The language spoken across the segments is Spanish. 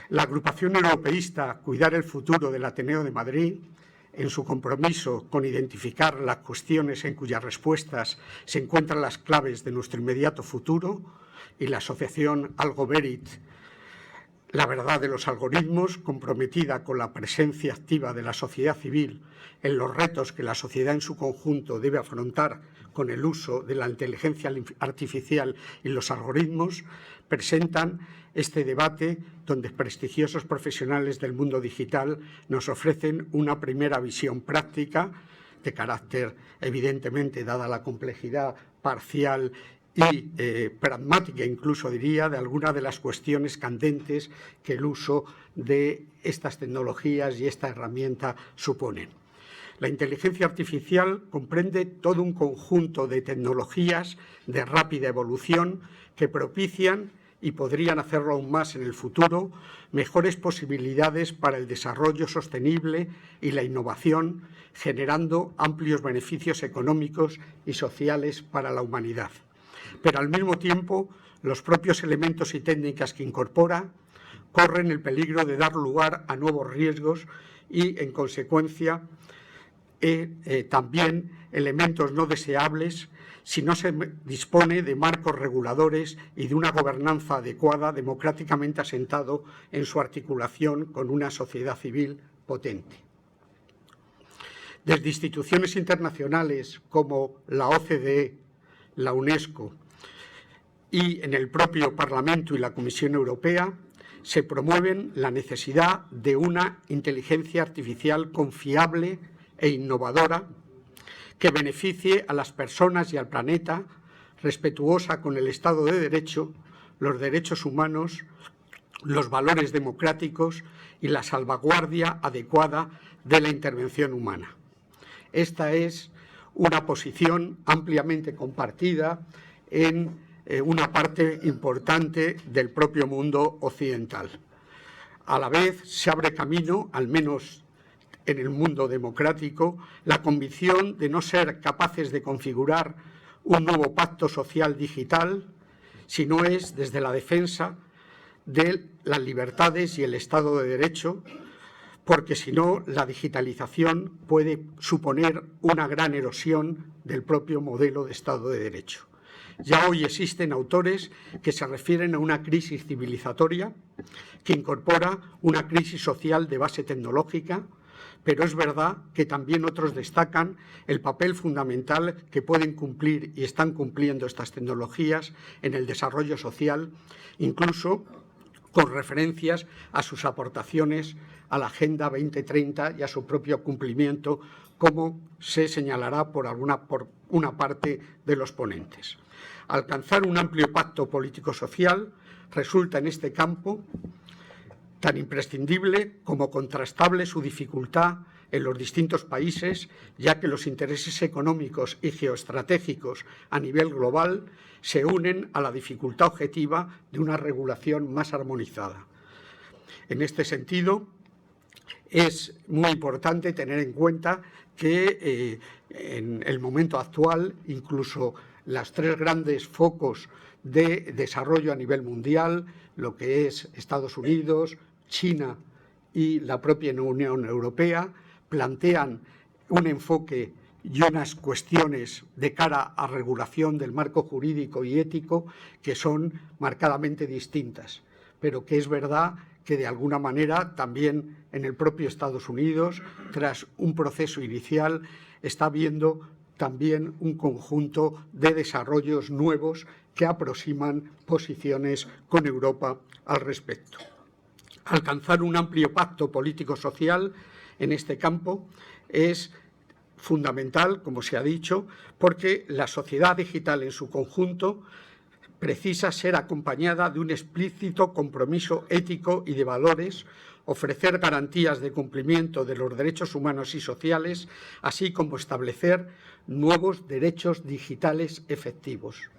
La agrupación europeísta Cuidar el Futuro del Ateneo de Madrid, en su compromiso con identificar las cuestiones en cuyas respuestas se encuentran las claves de nuestro inmediato futuro, y la asociación Algoverit, La Verdad de los Algoritmos, comprometida con la presencia activa de la sociedad civil en los retos que la sociedad en su conjunto debe afrontar con el uso de la inteligencia artificial y los algoritmos, presentan este debate donde prestigiosos profesionales del mundo digital nos ofrecen una primera visión práctica de carácter, evidentemente, dada la complejidad parcial y pragmática, incluso diría, de algunas de las cuestiones candentes que el uso de estas tecnologías y esta herramienta suponen. La inteligencia artificial comprende todo un conjunto de tecnologías de rápida evolución que propician, y podrían hacerlo aún más en el futuro, mejores posibilidades para el desarrollo sostenible y la innovación, generando amplios beneficios económicos y sociales para la humanidad. Pero al mismo tiempo, los propios elementos y técnicas que incorpora corren el peligro de dar lugar a nuevos riesgos y, en consecuencia, también elementos no deseables si no se dispone de marcos reguladores y de una gobernanza adecuada, democráticamente asentado en su articulación con una sociedad civil potente. Desde instituciones internacionales como la OCDE, la UNESCO y en el propio Parlamento y la Comisión Europea, se promueven la necesidad de una inteligencia artificial confiable e innovadora que beneficie a las personas y al planeta, respetuosa con el Estado de Derecho, los derechos humanos, los valores democráticos y la salvaguardia adecuada de la intervención humana. Esta es una posición ampliamente compartida en una parte importante del propio mundo occidental. A la vez se abre camino, al menos en el mundo democrático, la convicción de no ser capaces de configurar un nuevo pacto social digital, si no es desde la defensa de las libertades y el Estado de Derecho, porque si no, la digitalización puede suponer una gran erosión del propio modelo de Estado de Derecho. Ya hoy existen autores que se refieren a una crisis civilizatoria que incorpora una crisis social de base tecnológica, pero es verdad que también otros destacan el papel fundamental que pueden cumplir y están cumpliendo estas tecnologías en el desarrollo social, incluso con referencias a sus aportaciones a la Agenda 2030 y a su propio cumplimiento, como se señalará por una parte de los ponentes. Alcanzar un amplio pacto político-social resulta en este campo tan imprescindible como contrastable su dificultad en los distintos países, ya que los intereses económicos y geoestratégicos a nivel global se unen a la dificultad objetiva de una regulación más armonizada. En este sentido, es muy importante tener en cuenta que en el momento actual, incluso los tres grandes focos de desarrollo a nivel mundial, lo que es Estados Unidos, China y la propia Unión Europea, plantean un enfoque y unas cuestiones de cara a regulación del marco jurídico y ético que son marcadamente distintas, pero que es verdad que de alguna manera también en el propio Estados Unidos, tras un proceso inicial, está habiendo también un conjunto de desarrollos nuevos que aproximan posiciones con Europa al respecto. Alcanzar un amplio pacto político-social en este campo es fundamental, como se ha dicho, porque la sociedad digital en su conjunto precisa ser acompañada de un explícito compromiso ético y de valores, ofrecer garantías de cumplimiento de los derechos humanos y sociales, así como establecer nuevos derechos digitales efectivos.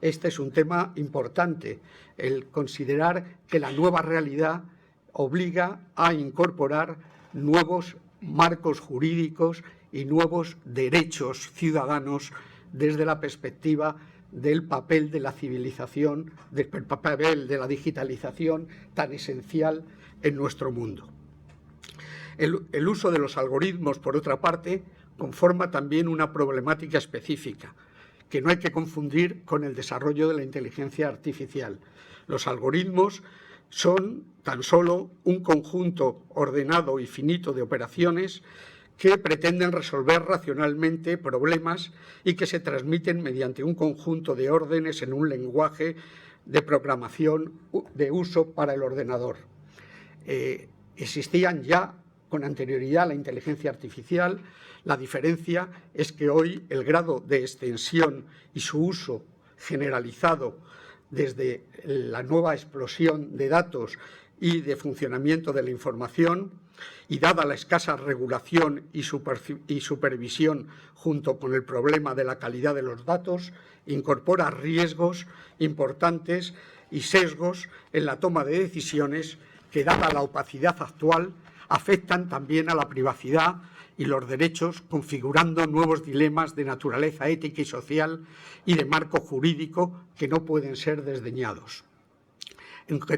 Este es un tema importante, el considerar que la nueva realidad obliga a incorporar nuevos marcos jurídicos y nuevos derechos ciudadanos desde la perspectiva del papel de la civilización, del papel de la digitalización tan esencial en nuestro mundo. El uso de los algoritmos, por otra parte, conforma también una problemática específica, que no hay que confundir con el desarrollo de la inteligencia artificial. Los algoritmos son tan solo un conjunto ordenado y finito de operaciones que pretenden resolver racionalmente problemas y que se transmiten mediante un conjunto de órdenes en un lenguaje de programación de uso para el ordenador. Existían ya con anterioridad a la inteligencia artificial. La diferencia es que hoy el grado de extensión y su uso generalizado desde la nueva explosión de datos y de funcionamiento de la información, y dada la escasa regulación y supervisión junto con el problema de la calidad de los datos, incorpora riesgos importantes y sesgos en la toma de decisiones que, dada la opacidad actual, afectan también a la privacidad y los derechos, configurando nuevos dilemas de naturaleza ética y social y de marco jurídico que no pueden ser desdeñados.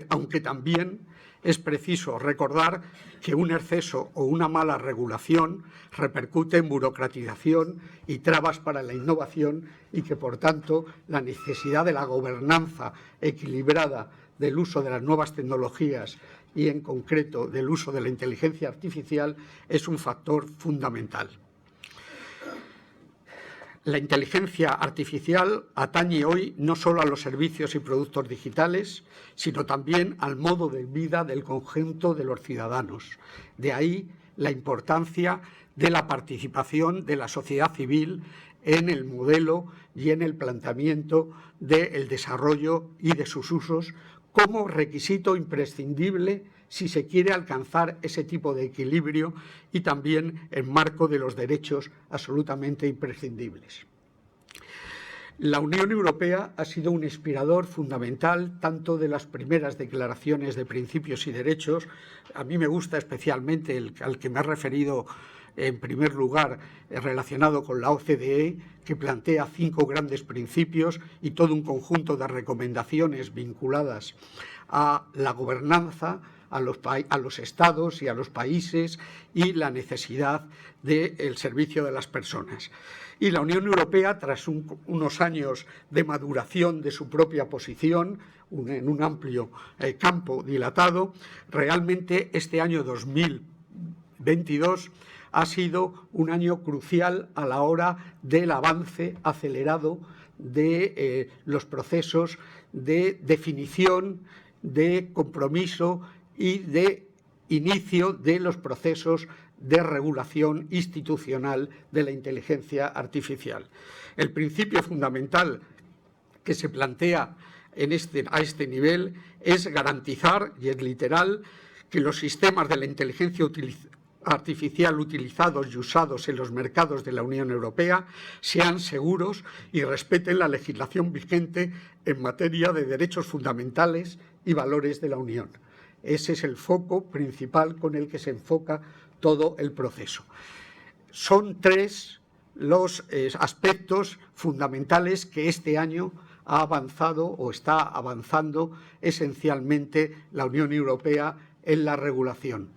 Aunque también es preciso recordar que un exceso o una mala regulación repercute en burocratización y trabas para la innovación, y que, por tanto, la necesidad de la gobernanza equilibrada del uso de las nuevas tecnologías y, en concreto, del uso de la inteligencia artificial es un factor fundamental. La inteligencia artificial atañe hoy no solo a los servicios y productos digitales, sino también al modo de vida del conjunto de los ciudadanos. De ahí la importancia de la participación de la sociedad civil en el modelo y en el planteamiento del desarrollo y de sus usos como requisito imprescindible si se quiere alcanzar ese tipo de equilibrio, y también en marco de los derechos absolutamente imprescindibles. La Unión Europea ha sido un inspirador fundamental tanto de las primeras declaraciones de principios y derechos. A mí me gusta especialmente al que me ha referido en primer lugar, relacionado con la OCDE, que plantea 5 grandes principios y todo un conjunto de recomendaciones vinculadas a la gobernanza, a los estados y a los países, y la necesidad del servicio de las personas. Y la Unión Europea, tras unos años de maduración de su propia posición, en un amplio campo dilatado, realmente este año 2022 ha sido un año crucial a la hora del avance acelerado de los procesos de definición, de compromiso y de inicio de los procesos de regulación institucional de la inteligencia artificial. El principio fundamental que se plantea a este nivel es garantizar, y es literal, que los sistemas de la inteligencia artificial utilizados y usados en los mercados de la Unión Europea sean seguros y respeten la legislación vigente en materia de derechos fundamentales y valores de la Unión. Ese es el foco principal con el que se enfoca todo el proceso. Son 3 los aspectos fundamentales que este año ha avanzado o está avanzando esencialmente la Unión Europea en la regulación.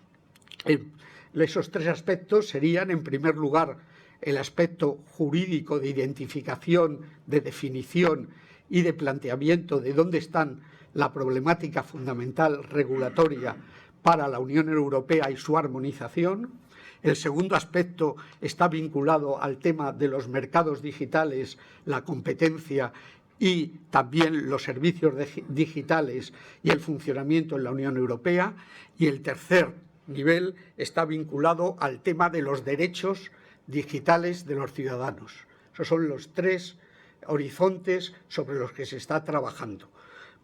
Esos 3 aspectos serían, en primer lugar, el aspecto jurídico de identificación, de definición y de planteamiento de dónde están la problemática fundamental regulatoria para la Unión Europea y su armonización. El segundo aspecto está vinculado al tema de los mercados digitales, la competencia y también los servicios digitales y el funcionamiento en la Unión Europea. Y el tercer nivel está vinculado al tema de los derechos digitales de los ciudadanos. Esos son los 3 horizontes sobre los que se está trabajando.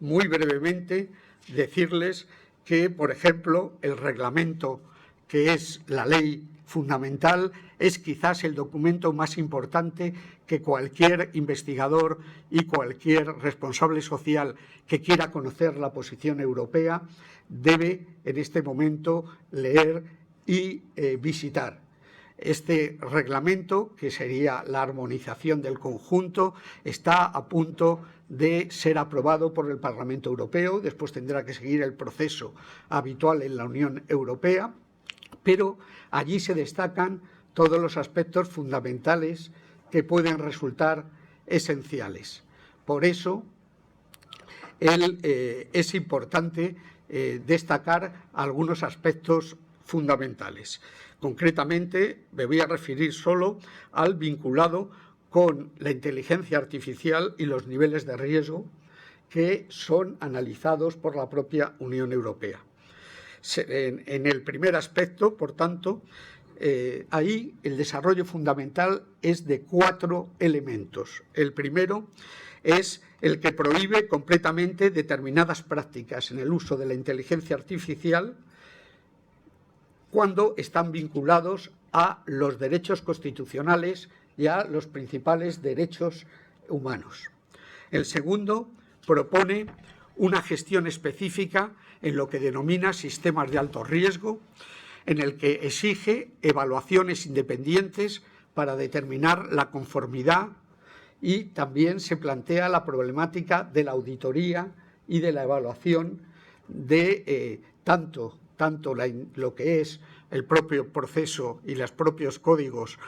Muy brevemente, decirles que, por ejemplo, el reglamento, que es la ley fundamental, es quizás el documento más importante que cualquier investigador y cualquier responsable social que quiera conocer la posición europea debe en este momento leer y visitar. Este reglamento, que sería la armonización del conjunto, está a punto de ser aprobado por el Parlamento Europeo. Después tendrá que seguir el proceso habitual en la Unión Europea, pero allí se destacan todos los aspectos fundamentales que pueden resultar esenciales. Por eso es importante destacar algunos aspectos fundamentales. Concretamente, me voy a referir solo al vinculado con la inteligencia artificial y los niveles de riesgo que son analizados por la propia Unión Europea. En el primer aspecto, por tanto, ahí el desarrollo fundamental es de 4 elementos. El primero es el que prohíbe completamente determinadas prácticas en el uso de la inteligencia artificial cuando están vinculados a los derechos constitucionales y a los principales derechos humanos. El segundo propone una gestión específica en lo que denomina sistemas de alto riesgo, en el que exige evaluaciones independientes para determinar la conformidad, y también se plantea la problemática de la auditoría y de la evaluación de tanto lo que es el propio proceso y los propios códigos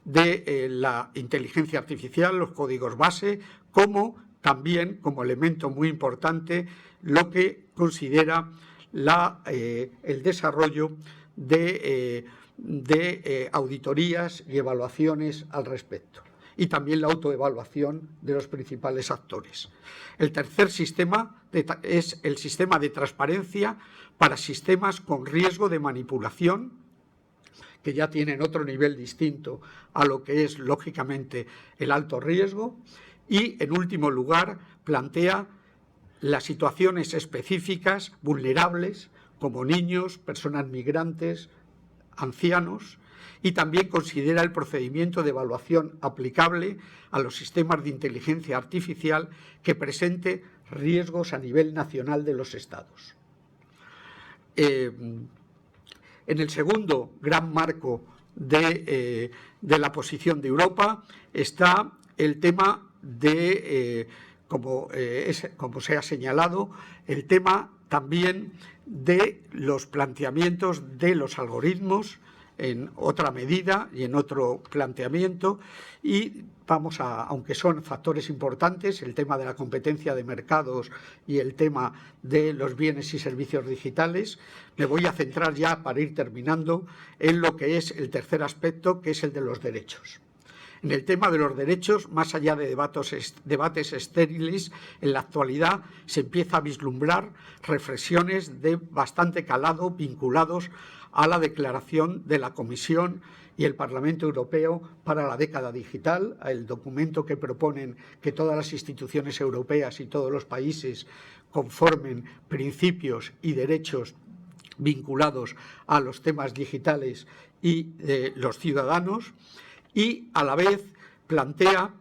de la inteligencia artificial, los códigos base, como también, como elemento muy importante, lo que considera el desarrollo de auditorías y evaluaciones al respecto, y también la autoevaluación de los principales actores. El tercer sistema es el sistema de transparencia para sistemas con riesgo de manipulación, que ya tienen otro nivel distinto a lo que es, lógicamente, el alto riesgo. Y, en último lugar, plantea las situaciones específicas vulnerables, como niños, personas migrantes, ancianos, y también considera el procedimiento de evaluación aplicable a los sistemas de inteligencia artificial que presente riesgos a nivel nacional de los Estados. En el segundo gran marco de la posición de Europa está el tema de, como se ha señalado, el tema también de los planteamientos de los algoritmos en otra medida y en otro planteamiento, y aunque son factores importantes, el tema de la competencia de mercados y el tema de los bienes y servicios digitales, me voy a centrar ya, para ir terminando, en lo que es el tercer aspecto, que es el de los derechos. En el tema de los derechos, más allá de debates estériles, en la actualidad se empieza a vislumbrar reflexiones de bastante calado vinculados a la declaración de la Comisión y el Parlamento Europeo para la década digital, el documento que proponen que todas las instituciones europeas y todos los países conformen principios y derechos vinculados a los temas digitales y de los ciudadanos, y a la vez plantea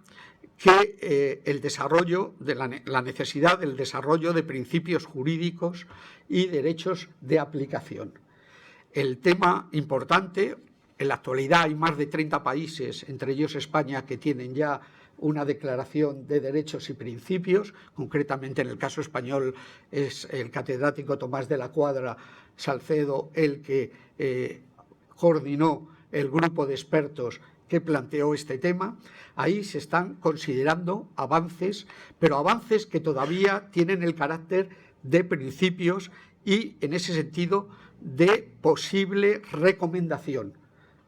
que el desarrollo de la necesidad del desarrollo de principios jurídicos y derechos de aplicación. El tema importante, en la actualidad hay más de 30 países, entre ellos España, que tienen ya una declaración de derechos y principios. Concretamente, en el caso español, es el catedrático Tomás de la Cuadra Salcedo el que coordinó el grupo de expertos que planteó este tema. Ahí se están considerando avances, pero avances que todavía tienen el carácter de principios y, en ese sentido, de posible recomendación,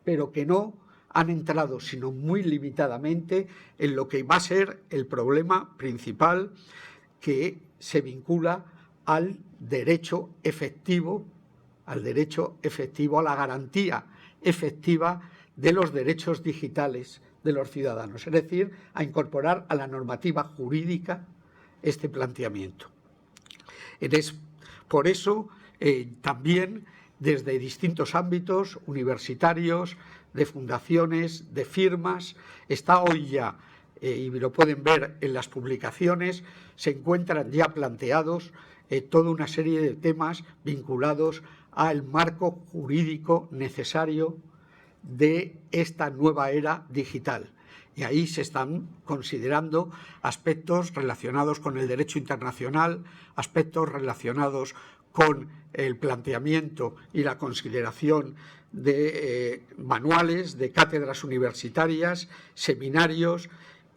pero que no han entrado, sino muy limitadamente, en lo que va a ser el problema principal, que se vincula al derecho efectivo, a la garantía efectiva de los derechos digitales de los ciudadanos, es decir, a incorporar a la normativa jurídica este planteamiento. Por eso, también desde distintos ámbitos universitarios, de fundaciones, de firmas, está hoy ya, y lo pueden ver en las publicaciones, se encuentran ya planteados toda una serie de temas vinculados al marco jurídico necesario de esta nueva era digital. Y ahí se están considerando aspectos relacionados con el derecho internacional, aspectos relacionados con el planteamiento y la consideración de manuales, de cátedras universitarias, seminarios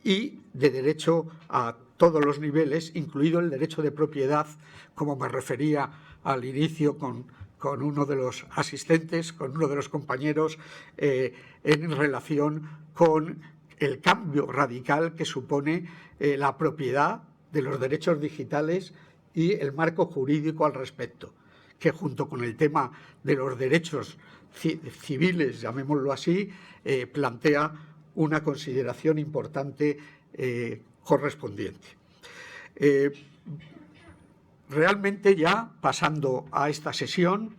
y de derecho a todos los niveles, incluido el derecho de propiedad, como me refería al inicio con uno de los asistentes, con uno de los compañeros, en relación con el cambio radical que supone la propiedad de los derechos digitales y el marco jurídico al respecto, que junto con el tema de los derechos civiles, llamémoslo así, plantea una consideración importante correspondiente. Realmente, ya pasando a esta sesión,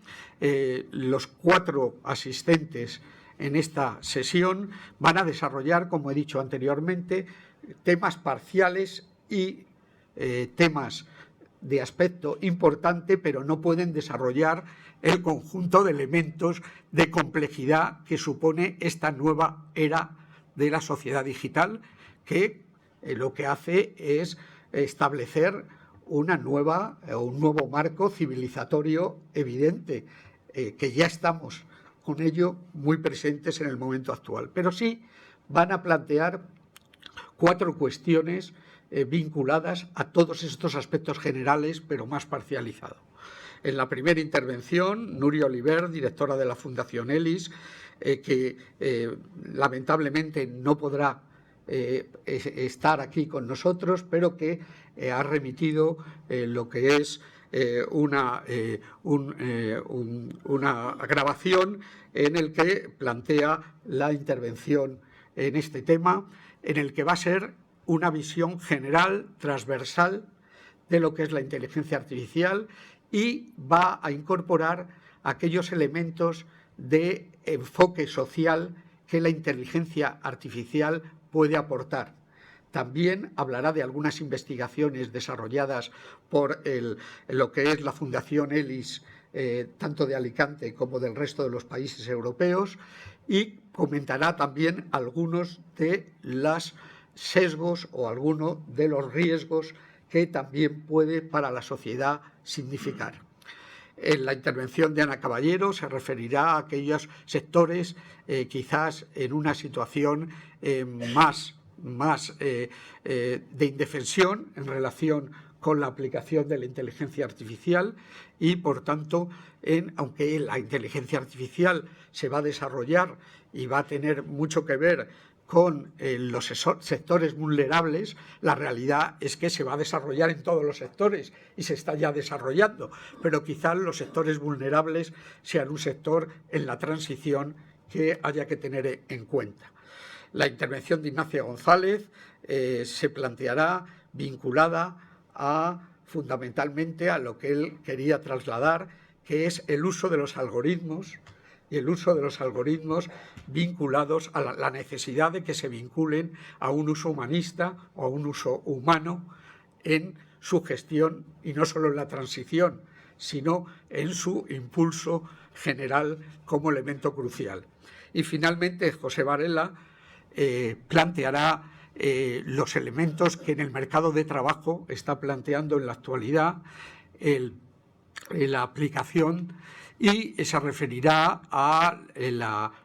los 4 asistentes en esta sesión van a desarrollar, como he dicho anteriormente, temas parciales y temas de aspecto importante, pero no pueden desarrollar el conjunto de elementos de complejidad que supone esta nueva era de la sociedad digital, que lo que hace es establecer un nuevo marco civilizatorio evidente, que ya estamos con ello muy presentes en el momento actual. Pero sí van a plantear 4 cuestiones vinculadas a todos estos aspectos generales, pero más parcializados. En la primera intervención, Nuria Oliver, directora de la Fundación ELIS, que lamentablemente no podrá estar aquí con nosotros, pero que ha remitido lo que es una grabación en el que plantea la intervención en este tema, en el que va a ser una visión general, transversal, de lo que es la inteligencia artificial, y va a incorporar aquellos elementos de enfoque social que la inteligencia artificial puede aportar. También hablará de algunas investigaciones desarrolladas por lo que es la Fundación ELIS, tanto de Alicante como del resto de los países europeos, y comentará también algunos de los sesgos o algunos de los riesgos que también puede para la sociedad significar. En la intervención de Ana Caballero se referirá a aquellos sectores quizás en una situación más de indefensión en relación con la aplicación de la inteligencia artificial y, por tanto, aunque la inteligencia artificial se va a desarrollar y va a tener mucho que ver con los sectores vulnerables, la realidad es que se va a desarrollar en todos los sectores y se está ya desarrollando, pero quizás los sectores vulnerables sean un sector en la transición que haya que tener en cuenta. La intervención de Ignacia González se planteará vinculada fundamentalmente a lo que él quería trasladar, que es el uso de los algoritmos y el uso de los algoritmos vinculados a la necesidad de que se vinculen a un uso humanista o a un uso humano en su gestión, y no solo en la transición, sino en su impulso general como elemento crucial. Y finalmente José Varela planteará los elementos que en el mercado de trabajo está planteando en la actualidad la aplicación, y se referirá a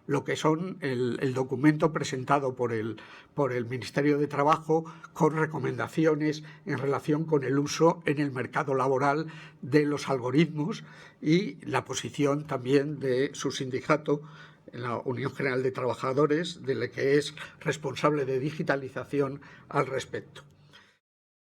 lo que son el documento presentado por el Ministerio de Trabajo con recomendaciones en relación con el uso en el mercado laboral de los algoritmos y la posición también de su sindicato, la Unión General de Trabajadores, de la que es responsable de digitalización al respecto.